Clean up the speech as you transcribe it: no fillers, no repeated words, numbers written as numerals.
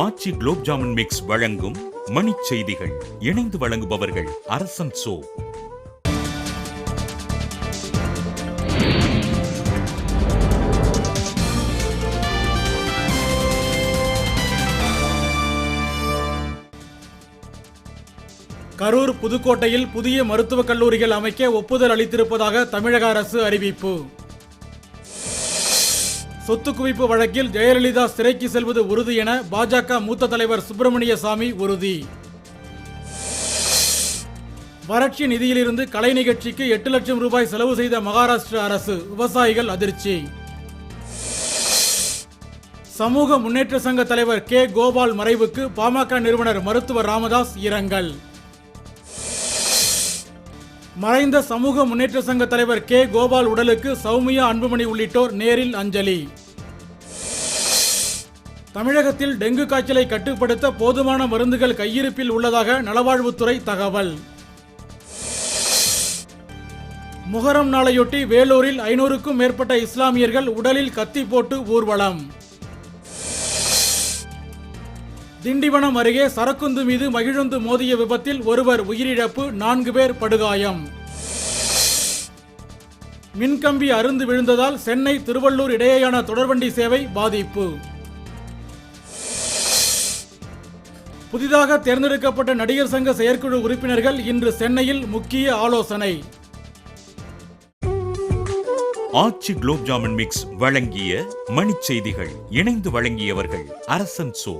ஆச்சி gulab jamun mix வழங்கும் மணிச் செய்திகள். இணைந்து வழங்குபவர்கள் அரசன் சோ. கரூர், புதுக்கோட்டையில் புதிய மருத்துவக் கல்லூரிகள் அமைக்க ஒப்புதல் அளித்திருப்பதாக தமிழக அரசு அறிவிப்பு. சொத்து குவிப்பு வழக்கில் ஜெயலலிதா சிறைக்கு செல்வது உறுதி என பாஜக மூத்த தலைவர் சுப்பிரமணிய சாமி உறுதி. வறட்சி நிதியிலிருந்து கலை நிகழ்ச்சிக்கு 8 லட்சம் ரூபாய் செலவு செய்த மகாராஷ்டிர அரசு, விவசாயிகள் அதிர்ச்சி. சமூக முன்னேற்ற சங்க தலைவர் கே. கோபால் மறைவுக்கு பாமக நிறுவனர் மருத்துவர் ராமதாஸ் இரங்கல். மறைந்த சமூக முன்னேற்ற சங்க தலைவர் கே. கோபால் உடலுக்கு சௌமியா, அன்புமணி உள்ளிட்டோர் நேரில் அஞ்சலி. தமிழகத்தில் டெங்கு காய்ச்சலை கட்டுப்படுத்த போதுமான மருந்துகள் கையிருப்பில் உள்ளதாக நலவாழ்வுத்துறை தகவல். முஹரம் நாளையொட்டி வேலூரில் 500க்கும் மேற்பட்ட இஸ்லாமியர்கள் உடலில் கத்தி போட்டு ஊர்வலம். திண்டிவனம் அருகே சரக்குந்து மீது மகிழுந்து மோதிய விபத்தில் ஒருவர் உயிரிழப்பு, 4 பேர் படுகாயம். மின்கம்பி அறுந்து விழுந்ததால் சென்னை திருவள்ளூர் இடையேயான தொடர்வண்டி சேவை பாதிப்பு. புதிதாக தேர்ந்தெடுக்கப்பட்ட நடிகர் சங்க செயற்குழு உறுப்பினர்கள் இன்று சென்னையில் முக்கிய ஆலோசனை. ஆச்சி குலோப் ஜாமுன் மிக்ஸ் வழங்கிய மணிச் செய்திகள். இணைந்து வழங்கியவர்கள் அரசன் சோ.